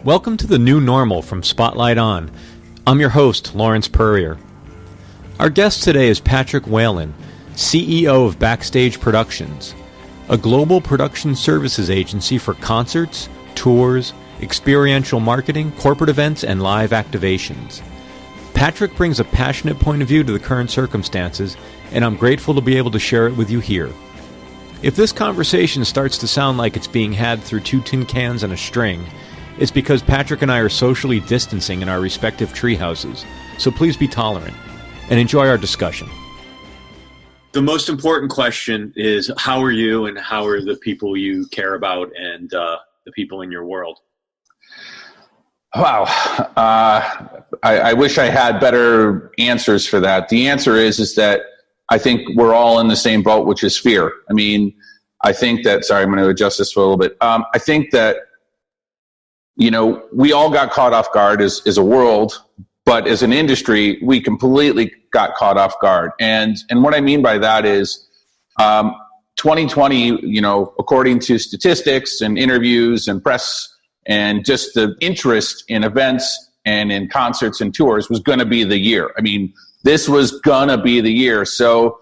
Welcome to the new normal from Spotlight On. I'm your host, Lawrence Peryer. Our guest today is Patrick Whalen, CEO of Backstage Productions, a global production services agency for concerts, tours, experiential marketing, corporate events, and live activations. Patrick brings a passionate point of view to the current circumstances, and I'm grateful to be able to share it with you here. If this conversation starts to sound like it's being had through two tin cans and a string, it's because Patrick and I are socially distancing in our respective treehouses, so please be tolerant and enjoy our discussion. The most important question is, how are you and how are the people you care about and the people in your world? Wow. I wish I had better answers for that. The answer is that I think we're all in the same boat, which is fear. I mean, I think that, sorry, I'm going to adjust this for a little bit. I think that, we all got caught off guard as a world, but as an industry, we completely got caught off guard. And what I mean by that is 2020, according to statistics and interviews and press and just the interest in events and in concerts and tours was going to be the year. I mean, this was going to be the year. So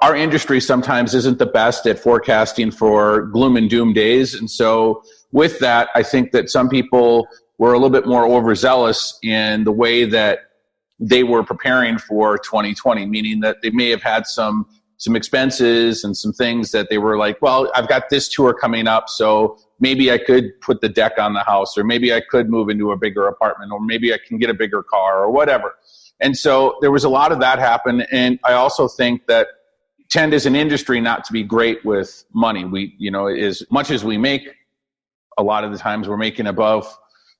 our industry sometimes isn't the best at forecasting for gloom and doom days. And so with that, I think that some people were a little bit more overzealous in the way that they were preparing for 2020, meaning that they may have had some expenses and some things that they were like, well, I've got this tour coming up, so maybe I could put the deck on the house, or maybe I could move into a bigger apartment, or maybe I can get a bigger car or whatever. And so there was a lot of that happen. And I also think that tend as an industry not to be great with money. We, as much as we make, a lot of the times we're making above,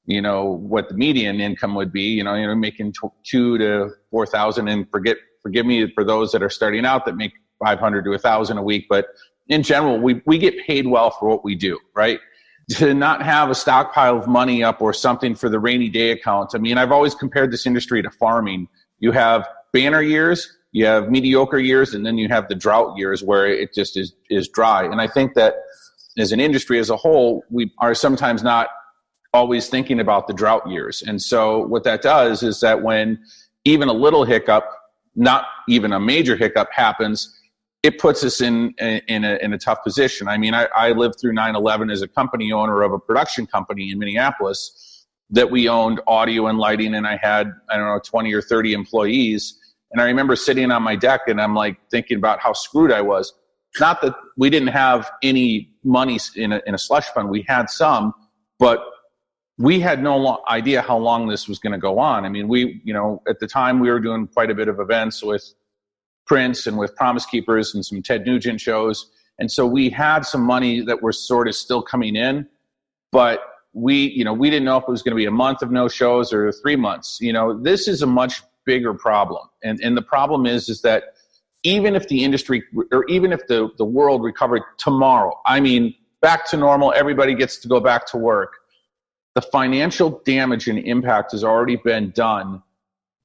what the median income would be, making $2,000 to $4,000, and forgive me for those that are starting out that make $500 to $1,000 a week. But in general, we get paid well for what we do, right? To not have a stockpile of money up or something for the rainy day account. I mean, I've always compared this industry to farming. You have banner years, you have mediocre years, and then you have the drought years where it just is dry. And I think that as an industry as a whole, we are sometimes not always thinking about the drought years. And so what that does is that when even a little hiccup, not even a major hiccup happens, it puts us in a tough position. I mean, I lived through 9/11 as a company owner of a production company in Minneapolis that we owned audio and lighting, and I had, 20 or 30 employees. And I remember sitting on my deck and I'm like thinking about how screwed I was. Not that we didn't have any money in a slush fund. We had some, but we had no idea how long this was going to go on. I mean, at the time we were doing quite a bit of events with Prince and with Promise Keepers and some Ted Nugent shows. And so we had some money that were sort of still coming in, but we didn't know if it was going to be a month of no shows or 3 months. This is a much bigger problem. And the problem is that even if the industry, or even if the world recovered tomorrow, I mean, back to normal, everybody gets to go back to work, the financial damage and impact has already been done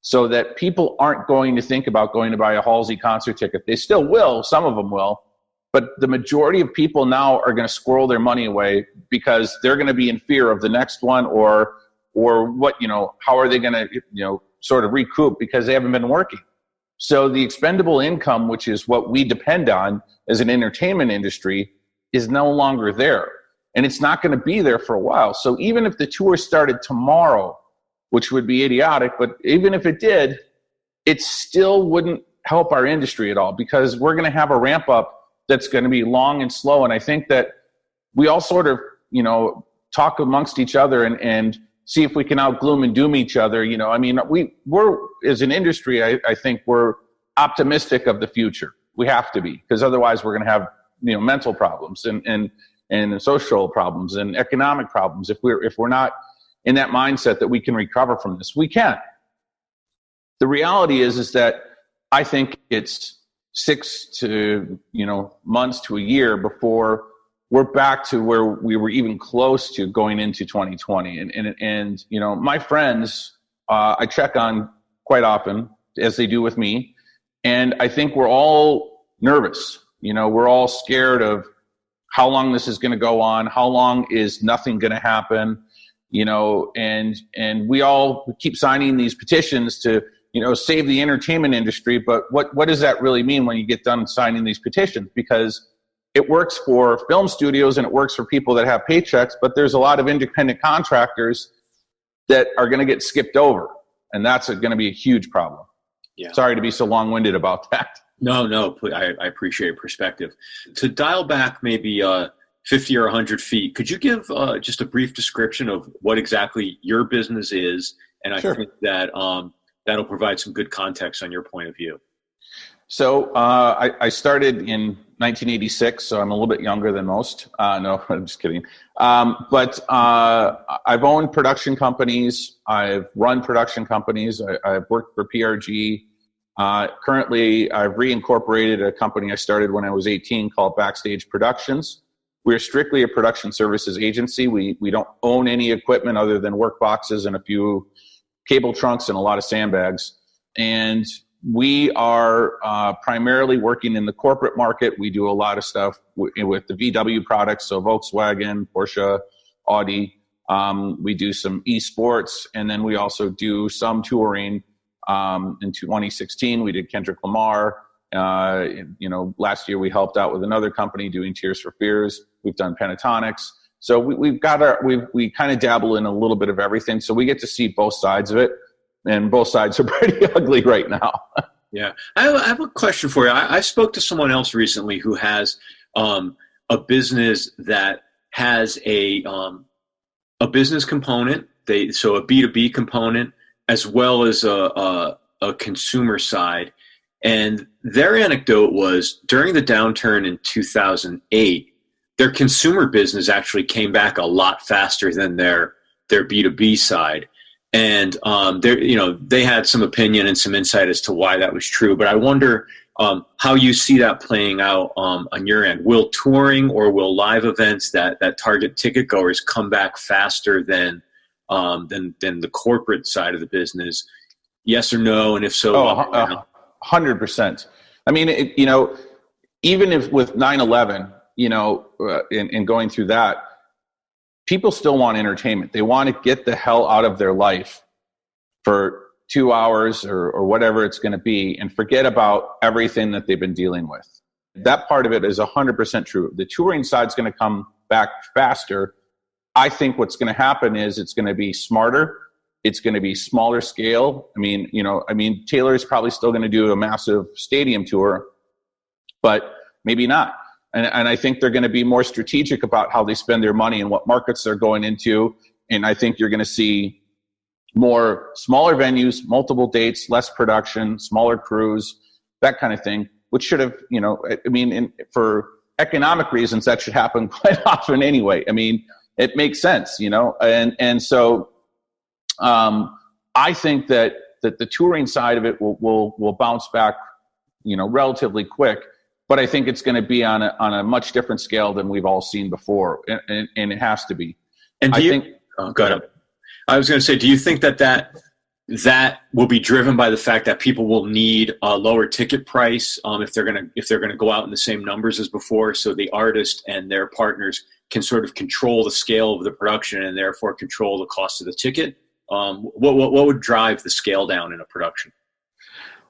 so that people aren't going to think about going to buy a Halsey concert ticket. They still will, some of them will, but the majority of people now are going to squirrel their money away because they're going to be in fear of the next one or what, how are they going to, sort of recoup because they haven't been working. So the expendable income, which is what we depend on as an entertainment industry, is no longer there. And it's not going to be there for a while. So even if the tour started tomorrow, which would be idiotic, but even if it did, it still wouldn't help our industry at all because we're going to have a ramp up that's going to be long and slow. And I think that we all sort of, talk amongst each other and see if we can out gloom and doom each other. I mean, we're as an industry, I think we're optimistic of the future. We have to be, because otherwise we're going to have, mental problems and social problems and economic problems. If we're not in that mindset that we can recover from this, we can. The reality is that I think it's 6 to, months to a year before we're back to where we were even close to going into 2020. And my friends, I check on quite often, as they do with me. And I think we're all nervous. We're all scared of how long this is going to go on. How long is nothing going to happen? and we all keep signing these petitions to, save the entertainment industry. But what does that really mean when you get done signing these petitions? Because it works for film studios and it works for people that have paychecks, but there's a lot of independent contractors that are going to get skipped over. And that's going to be a huge problem. Yeah. Sorry to be so long-winded about that. No, I appreciate your perspective. To dial back maybe 50 or 100 feet, could you give just a brief description of what exactly your business is? And I think that that'll provide some good context on your point of view. So I started in 1986, so I'm a little bit younger than most. No, I'm just kidding. But I've owned production companies. I've run production companies. I've worked for PRG. Currently, I've reincorporated a company I started when I was 18 called Backstage Productions. We're strictly a production services agency. We don't own any equipment other than work boxes and a few cable trunks and a lot of sandbags. And we are primarily working in the corporate market. We do a lot of stuff with the VW products, so Volkswagen, Porsche, Audi. We do some esports, and then we also do some touring. In 2016, we did Kendrick Lamar. Last year we helped out with another company doing Tears for Fears. We've done Pentatonics. So we kind of dabble in a little bit of everything. So we get to see both sides of it. And both sides are pretty ugly right now. Yeah. I have a question for you. I spoke to someone else recently who has a business that has a business component, so a B2B component, as well as a consumer side. And their anecdote was during the downturn in 2008, their consumer business actually came back a lot faster than their B2B side. And they had some opinion and some insight as to why that was true. But I wonder how you see that playing out on your end. Will touring or will live events that target ticket goers come back faster than the corporate side of the business? Yes or no? And if so, 100%. I mean, even if with 9/11, and going through that, people still want entertainment. They want to get the hell out of their life for 2 hours or whatever it's going to be and forget about everything that they've been dealing with. That part of it is 100% true. The touring side is going to come back faster. I think what's going to happen is it's going to be smarter. It's going to be smaller scale. I mean, Taylor is probably still going to do a massive stadium tour, but maybe not. And I think they're going to be more strategic about how they spend their money and what markets they're going into. And I think you're going to see more smaller venues, multiple dates, less production, smaller crews, that kind of thing, which should have, for economic reasons, that should happen quite often anyway. I mean, it makes sense, and so I think that the touring side of it will bounce back, relatively quick. But I think it's going to be on a much different scale than we've all seen before, and it has to be. And go ahead. I was going to say, do you think that will be driven by the fact that people will need a lower ticket price if they're going to go out in the same numbers as before, so the artist and their partners can sort of control the scale of the production and therefore control the cost of the ticket? What would drive the scale down in a production?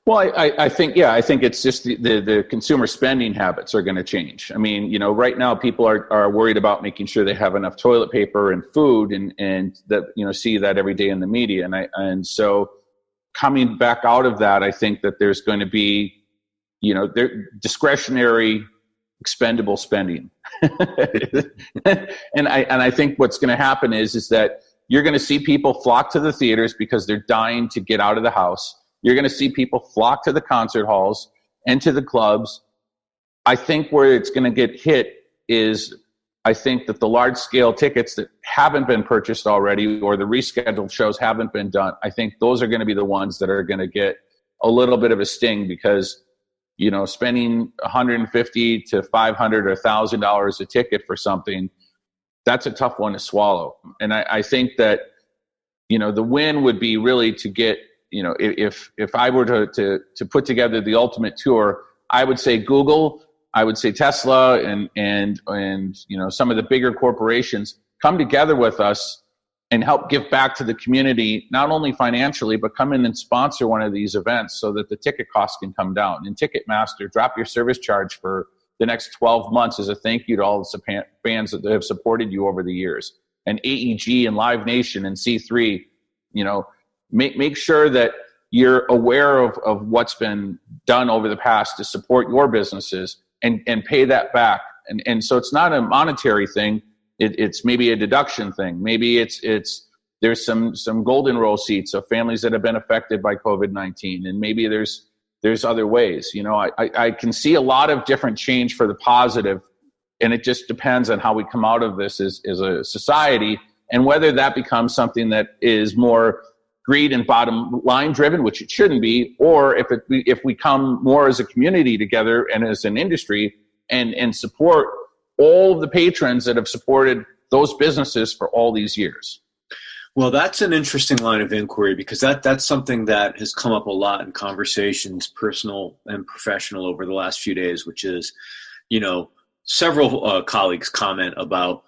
Well, I think it's just the consumer spending habits are going to change. I mean, right now people are worried about making sure they have enough toilet paper and food, and that, see that every day in the media. And so coming back out of that, I think that there's going to be, discretionary expendable spending. and I think what's going to happen is that you're going to see people flock to the theaters because they're dying to get out of the house. You're going to see people flock to the concert halls and to the clubs. I think where it's going to get hit is, I think that the large-scale tickets that haven't been purchased already or the rescheduled shows haven't been done, I think those are going to be the ones that are going to get a little bit of a sting because, spending $150 to $500 or $1,000 a ticket for something, that's a tough one to swallow. And I think that, the win would be really to get, if I were to put together the ultimate tour, I would say Google, I would say Tesla, and some of the bigger corporations come together with us and help give back to the community, not only financially, but come in and sponsor one of these events so that the ticket costs can come down. And Ticketmaster, drop your service charge for the next 12 months as a thank you to all the fans that have supported you over the years. And AEG and Live Nation and C3, make sure that you're aware of what's been done over the past to support your businesses and pay that back. And so it's not a monetary thing. It's maybe a deduction thing. Maybe there's some golden roll seats of families that have been affected by COVID-19. And maybe there's other ways. I can see a lot of different change for the positive, and it just depends on how we come out of this as a society, and whether that becomes something that is more greed and bottom line driven, which it shouldn't be, or if we come more as a community together and as an industry and support all of the patrons that have supported those businesses for all these years. Well, that's an interesting line of inquiry, because that's something that has come up a lot in conversations, personal and professional, over the last few days, which is, several colleagues comment about,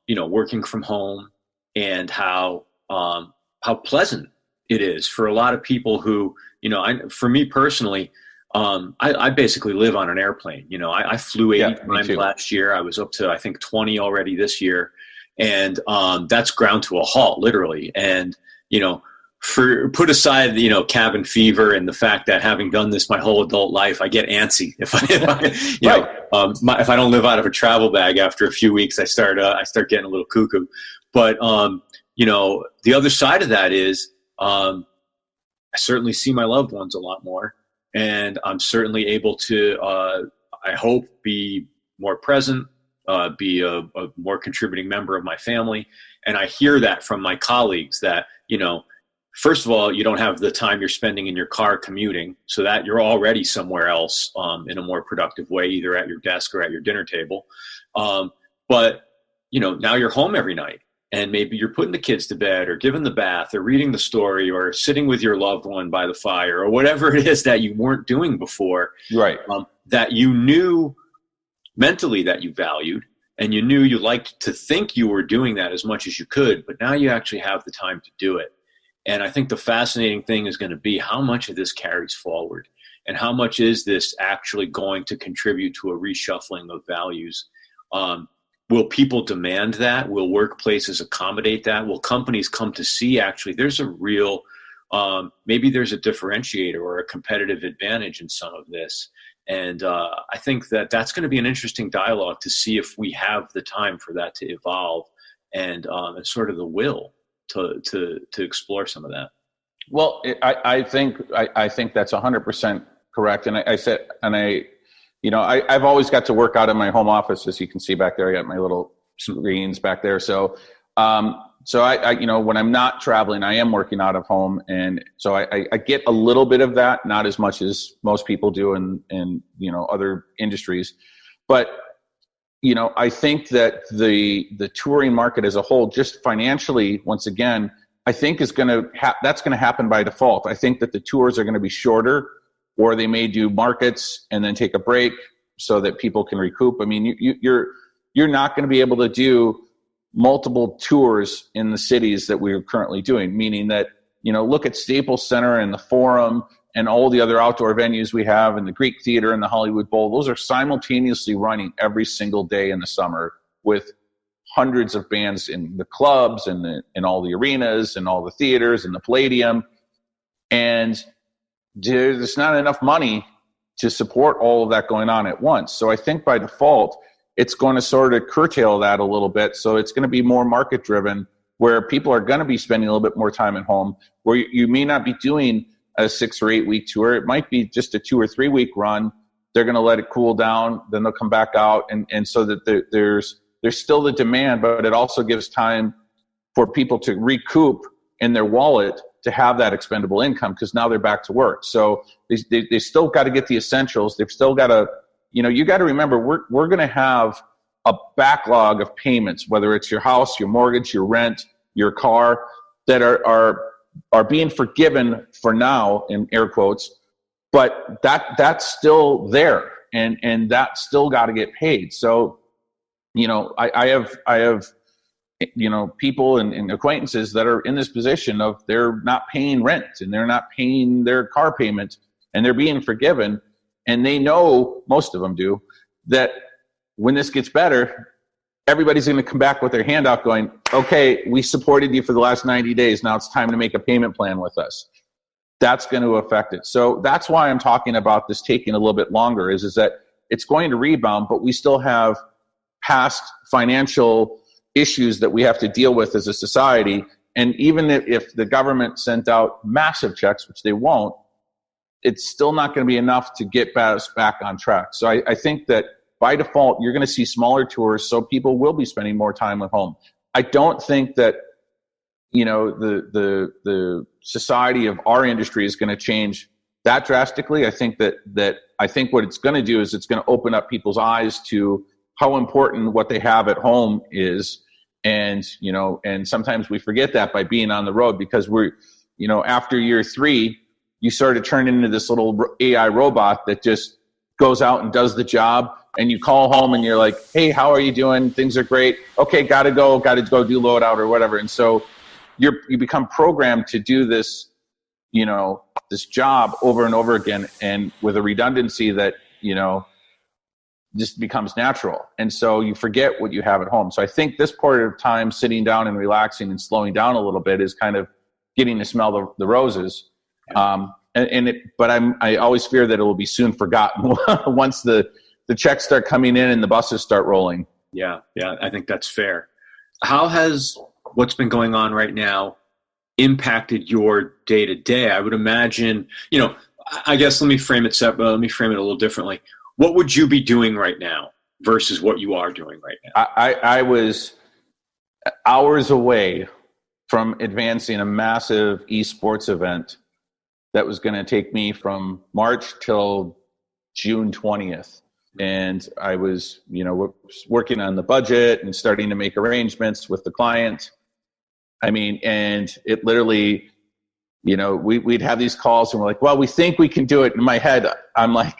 working from home and how pleasant it is for a lot of people who, for me personally, I basically live on an airplane. I flew 80 times last year. I was up to, I think, 20 already this year. And that's ground to a halt, literally. And, put aside, cabin fever and the fact that having done this my whole adult life, I get antsy. If I don't live out of a travel bag after a few weeks, I start getting a little cuckoo. But, the other side of that is I certainly see my loved ones a lot more. And I'm certainly able to, I hope, be more present, be a more contributing member of my family. And I hear that from my colleagues that, first of all, you don't have the time you're spending in your car commuting, so that you're already somewhere else in a more productive way, either at your desk or at your dinner table. But, now you're home every night. And maybe you're putting the kids to bed or giving the bath or reading the story or sitting with your loved one by the fire or whatever it is that you weren't doing before. Right. That you knew mentally that you valued, and you knew you liked to think you were doing that as much as you could, but now you actually have the time to do it. And I think the fascinating thing is going to be how much of this carries forward, and how much is this actually going to contribute to a reshuffling of values. Will people demand that? Will workplaces accommodate that? Will companies come to see actually there's a real, maybe there's a differentiator or a competitive advantage in some of this? And I think that's going to be an interesting dialogue to see if we have the time for that to evolve, and sort of the will to explore some of that. Well, I think that's 100% correct. And I've always got to work out in my home office, as you can see back there. I got my little screens back there. So when I'm not traveling, I am working out of home. And so I get a little bit of that, not as much as most people do in other industries. But, I think that the touring market as a whole, just financially, once again, I think that's going to happen by default. I think that the tours are going to be shorter, or they may do markets and then take a break so that people can recoup. I mean, you're not going to be able to do multiple tours in the cities that we're currently doing, meaning that, look at Staples Center and the Forum and all the other outdoor venues we have, and the Greek Theater and the Hollywood Bowl. Those are simultaneously running every single day in the summer with hundreds of bands in the clubs and in all the arenas and all the theaters and the Palladium. And there's not enough money to support all of that going on at once. So I think by default, it's going to sort of curtail that a little bit. So it's going to be more market driven, where people are going to be spending a little bit more time at home, where you may not be doing a 6 or 8 week tour. It might be just a 2 or 3 week run. They're going to let it cool down. Then they'll come back out. And so that there's still the demand, but it also gives time for people to recoup in their wallet to have that expendable income, because now they're back to work. So they still got to get the essentials. They've still got to, you got to remember, we're going to have a backlog of payments, whether it's your house, your mortgage, your rent, your car, that are being forgiven for now, in air quotes, but that's still there, and that still got to get paid. So, I have people and acquaintances that are in this position of they're not paying rent and they're not paying their car payment and they're being forgiven. And they know, most of them do, that when this gets better, everybody's going to come back with their hand out going, okay, we supported you for the last 90 days. Now it's time to make a payment plan with us. That's going to affect it. So that's why I'm talking about this taking a little bit longer is that it's going to rebound, but we still have past financial issues that we have to deal with as a society. And even if the government sent out massive checks, which they won't, it's still not going to be enough to get us back on track. So I think that by default, you're going to see smaller tours, so people will be spending more time at home. I don't think that the society of our industry is going to change that drastically. I think that I think what it's going to do is it's going to open up people's eyes to how important what they have at home is. And, and sometimes we forget that by being on the road because we're, after year 3, you sort of turn into this little AI robot that just goes out and does the job. And you call home and you're like, hey, how are you doing? Things are great. Okay, got to go do load out or whatever. And so you become programmed to do this, this job over and over again, and with a redundancy that, just becomes natural. And so you forget what you have at home. So I think this part of time, sitting down and relaxing and slowing down a little bit, is kind of getting to smell the roses. But I always fear that it will be soon forgotten once the checks start coming in and the buses start rolling. Yeah, I think that's fair. How has what's been going on right now impacted your day-to-day? I would imagine, I guess let me frame it a little differently. What would you be doing right now versus what you are doing right now? I was hours away from advancing a massive esports event that was going to take me from March till June 20th. And I was, working on the budget and starting to make arrangements with the client. I mean, and it literally, we'd have these calls and we're like, well, we think we can do it. In my head, I'm like,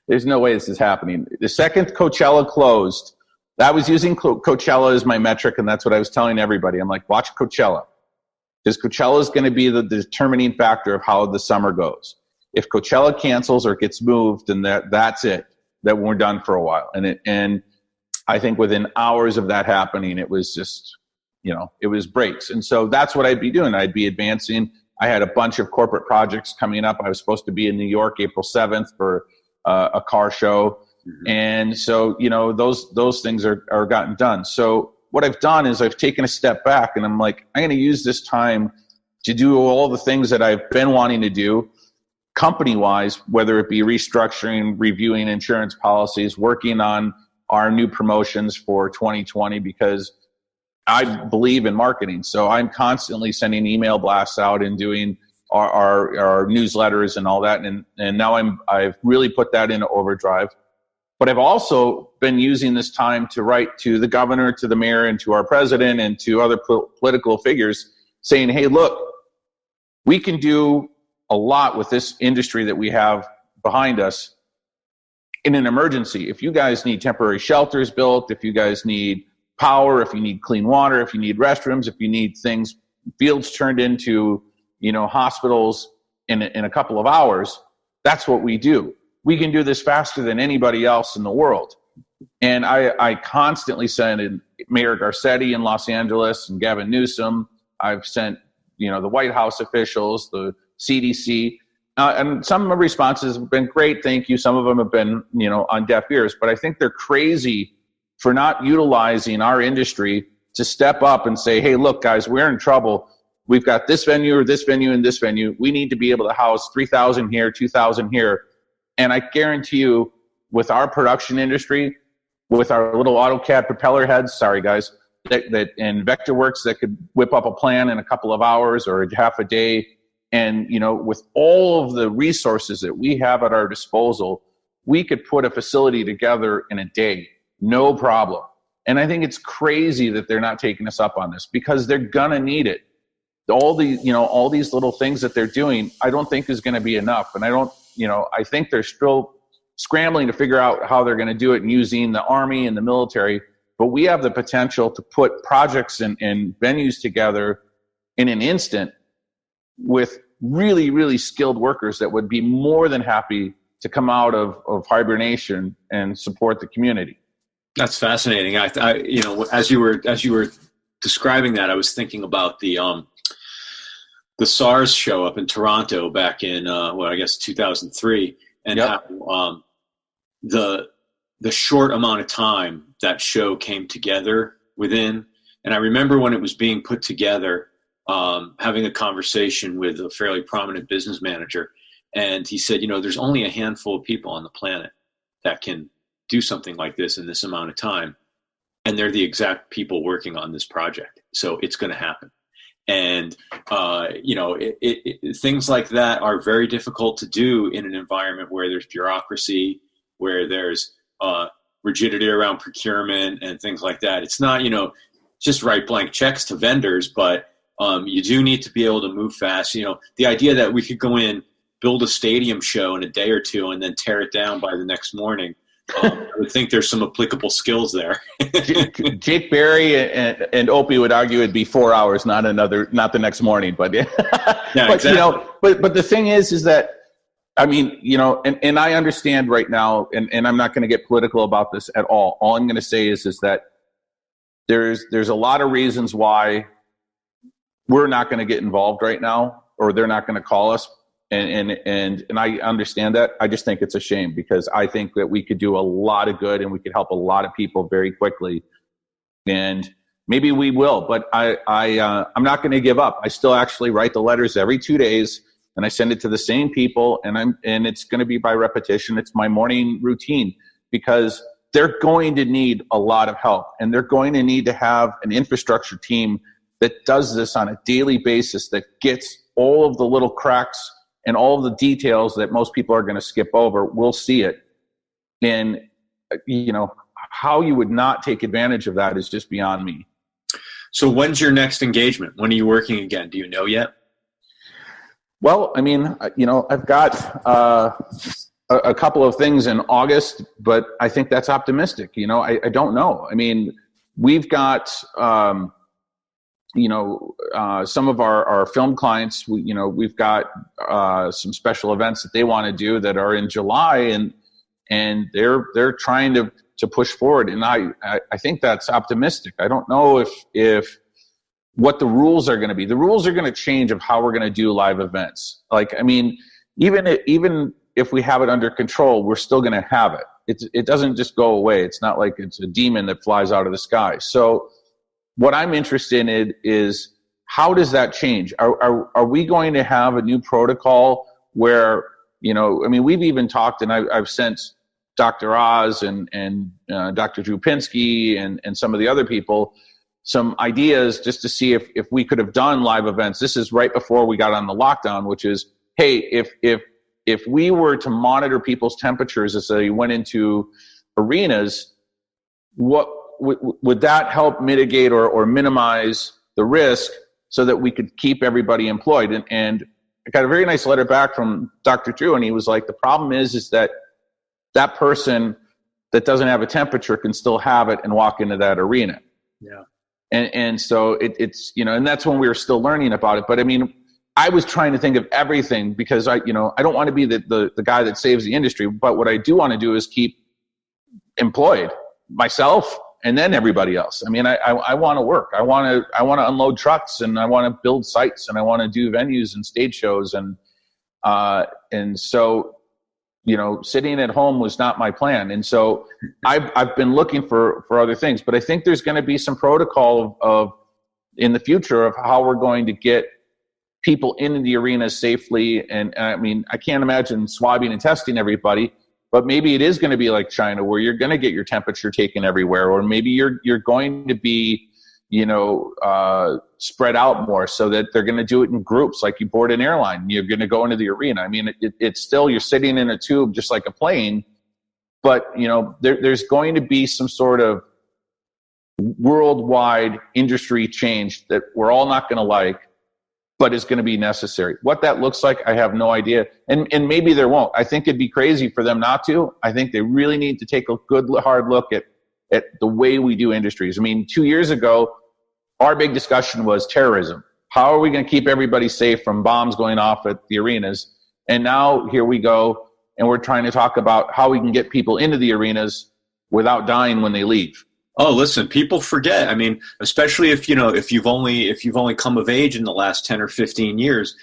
there's no way this is happening. The second Coachella closed, I was using Coachella as my metric, and that's what I was telling everybody. I'm like, watch Coachella. Because Coachella is going to be the determining factor of how the summer goes. If Coachella cancels or gets moved, then that's it. That we're done for a while. And I think within hours of that happening, it was just, it was breaks. And so that's what I'd be doing. I'd be advancing. I had a bunch of corporate projects coming up. I was supposed to be in New York April 7th for a car show. Mm-hmm. And so, those things are gotten done. So what I've done is I've taken a step back and I'm like, I'm going to use this time to do all the things that I've been wanting to do company-wise, whether it be restructuring, reviewing insurance policies, working on our new promotions for 2020, because I believe in marketing. So I'm constantly sending email blasts out and doing our newsletters and all that. And now I've really put that into overdrive. But I've also been using this time to write to the governor, to the mayor, and to our president, and to other political figures saying, hey, look, we can do a lot with this industry that we have behind us in an emergency. If you guys need temporary shelters built, if you guys need power, if you need clean water, if you need restrooms, if you need fields turned into, hospitals in a couple of hours, that's what we do. We can do this faster than anybody else in the world. And I constantly send in Mayor Garcetti in Los Angeles and Gavin Newsom. I've sent, the White House officials, the CDC, and some of the responses have been great. Thank you. Some of them have been, on deaf ears, but I think they're crazy for not utilizing our industry to step up and say, hey, look, guys, we're in trouble. We've got this venue or this venue and this venue. We need to be able to house 3,000 here, 2,000 here. And I guarantee you, with our production industry, with our little AutoCAD propeller heads, sorry guys, that and Vectorworks that could whip up a plan in a couple of hours or half a day, and with all of the resources that we have at our disposal, we could put a facility together in a day, no problem. And I think it's crazy that they're not taking us up on this, because they're gonna need it. All these little things that they're doing, I don't think is going to be enough. And I think they're still scrambling to figure out how they're going to do it, and using the Army and the military. but we have the potential to put projects and venues together in an instant with really, really skilled workers that would be more than happy to come out of hibernation and support the community. That's fascinating. I as you were describing that, I was thinking about the SARS show up in Toronto back in 2003, and how the short amount of time that show came together within. And I remember when it was being put together, having a conversation with a fairly prominent business manager, and he said, there's only a handful of people on the planet that can do something like this in this amount of time, and they're the exact people working on this project. So it's going to happen. And things like that are very difficult to do in an environment where there's bureaucracy, where there's rigidity around procurement and things like that. It's not, just write blank checks to vendors, but you do need to be able to move fast. The idea that we could go in, build a stadium show in a day or two, and then tear it down by the next morning. I would think there's some applicable skills there. Jake Berry and Opie would argue it'd be 4 hours, not the next morning. But yeah, but exactly. But the thing is that, I mean, and I understand right now, and I'm not going to get political about this at all. All I'm going to say is that there's a lot of reasons why we're not going to get involved right now, or they're not going to call us. And I understand that. I just think it's a shame, because I think that we could do a lot of good and we could help a lot of people very quickly. And maybe we will, but I'm not going to give up. I still actually write the letters every 2 days, and I send it to the same people, and it's going to be by repetition. It's my morning routine, because they're going to need a lot of help, and they're going to need to have an infrastructure team that does this on a daily basis, that gets all of the little cracks and all of the details that most people are going to skip over. We'll see it. And, how you would not take advantage of that is just beyond me. So when's your next engagement? When are you working again? Do you know yet? Well, I mean, I've got a couple of things in August, but I think that's optimistic. I don't know. I mean, we've got, some of our film clients, we've got some special events that they want to do that are in July, and they're trying to push forward. And I think that's optimistic. I don't know if what the rules are going to be. The rules are going to change of how we're going to do live events. Like, I mean, even if we have it under control, we're still going to have it. It doesn't just go away. It's not like it's a demon that flies out of the sky. So what I'm interested in is, how does that change? Are we going to have a new protocol where, we've even talked, and I've sent Dr. Oz and Dr. Drew Pinsky and some of the other people some ideas just to see if we could have done live events. This is right before we got on the lockdown, which is, hey, if we were to monitor people's temperatures as they went into arenas, what would that help mitigate or minimize the risk so that we could keep everybody employed? And I got a very nice letter back from Dr. Drew, and he was like, the problem is that person that doesn't have a temperature can still have it and walk into that arena. Yeah. And so it's, and that's when we were still learning about it. But I mean, I was trying to think of everything, because I don't want to be the guy that saves the industry, but what I do want to do is keep employed myself and then everybody else. I mean, I want to work. I want to unload trucks, and I want to build sites, and I want to do venues and stage shows. And so, sitting at home was not my plan. And so I've been looking for other things, but I think there's going to be some protocol of in the future of how we're going to get people into the arena safely. And I mean, I can't imagine swabbing and testing everybody, but maybe it is going to be like China, where you're going to get your temperature taken everywhere, or maybe you're going to be, spread out more, so that they're going to do it in groups, like you board an airline, you're going to go into the arena. I mean, it's still, you're sitting in a tube just like a plane, but there's going to be some sort of worldwide industry change that we're all not going to like, but is going to be necessary. What that looks like, I have no idea. And maybe there won't. I think it'd be crazy for them not to. I think they really need to take a good hard look at at the way we do industries. I mean, 2 years ago, our big discussion was terrorism. How are we going to keep everybody safe from bombs going off at the arenas? And now here we go, and we're trying to talk about how we can get people into the arenas without dying when they leave. Oh, listen, people forget. I mean, especially if you've only come of age in the last 10 or 15 years,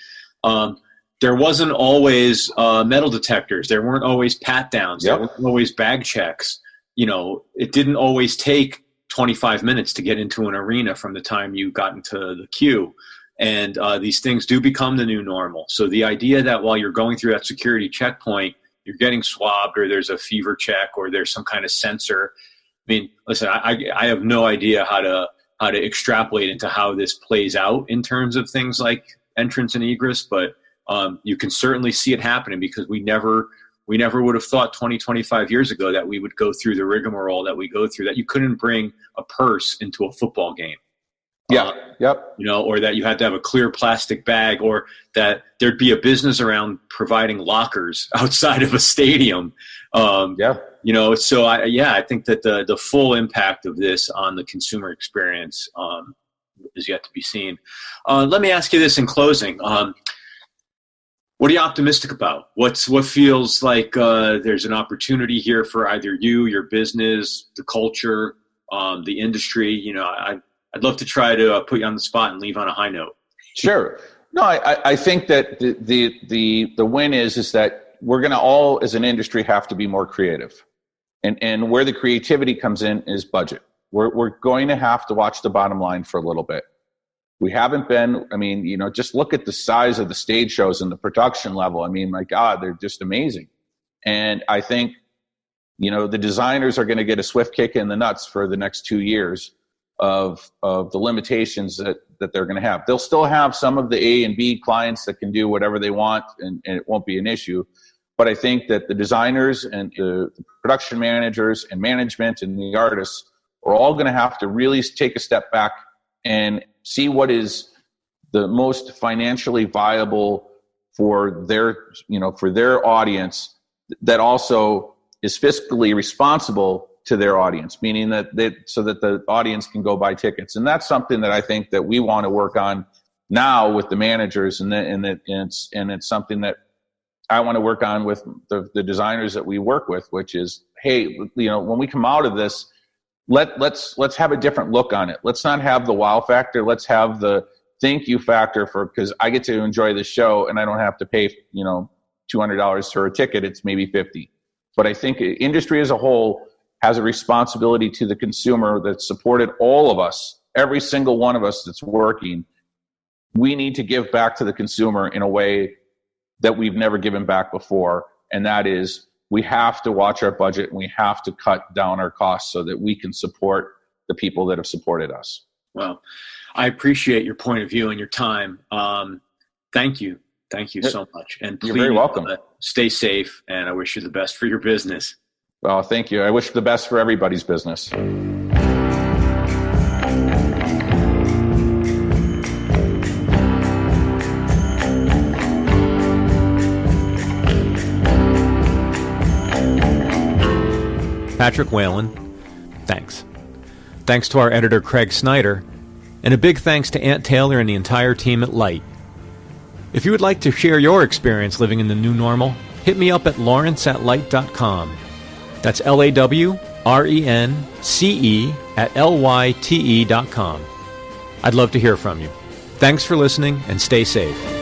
there wasn't always metal detectors. There weren't always pat downs. Yep. There weren't always bag checks. It didn't always take 25 minutes to get into an arena from the time you got into the queue. And these things do become the new normal. So the idea that while you're going through that security checkpoint, you're getting swabbed, or there's a fever check, or there's some kind of sensor. I mean, listen, I have no idea how to extrapolate into how this plays out in terms of things like entrance and egress, but you can certainly see it happening, because we never would have thought 25 years ago that we would go through the rigmarole that we go through, that you couldn't bring a purse into a football game. Yeah. Yep. Or that you had to have a clear plastic bag, or that there'd be a business around providing lockers outside of a stadium. So I think that the full impact of this on the consumer experience is yet to be seen. Let me ask you this in closing. What are you optimistic about? What feels like there's an opportunity here for either you, your business, the culture, the industry? I'd love to try to put you on the spot and leave on a high note. Sure. No, I think that the win is that we're going to all, as an industry, have to be more creative. And where the creativity comes in is budget. We're going to have to watch the bottom line for a little bit. We haven't been, just look at the size of the stage shows and the production level. I mean, my God, they're just amazing. And I think, the designers are going to get a swift kick in the nuts for the next 2 years of the limitations that they're going to have. They'll still have some of the A and B clients that can do whatever they want, and it won't be an issue. But I think that the designers and the production managers and management and the artists are all going to have to really take a step back and see what is the most financially viable for their audience, that also is fiscally responsible to their audience, meaning that so that the audience can go buy tickets. And that's something that I think that we want to work on now with the managers, and it's something that I want to work on with the designers that we work with, which is, hey, when we come out of this, let's have a different look on it. Let's not have the wow factor. Let's have the thank you factor, because I get to enjoy the show and I don't have to pay, $200 for a ticket. It's maybe $50. But I think industry as a whole has a responsibility to the consumer that supported all of us, every single one of us that's working. We need to give back to the consumer in a way that we've never given back before. And that is, we have to watch our budget, and we have to cut down our costs so that we can support the people that have supported us. Well, I appreciate your point of view and your time. Thank you. Thank you so much. And please, you're very welcome. Stay safe, and I wish you the best for your business. Well, thank you. I wish the best for everybody's business. Patrick Whalen, thanks. Thanks to our editor, Craig Snyder, and a big thanks to Ant Taylor and the entire team at Light. If you would like to share your experience living in the new normal, hit me up at lawrence@light.com. That's LAWRENCE@LYTE.com. I'd love to hear from you. Thanks for listening, and stay safe.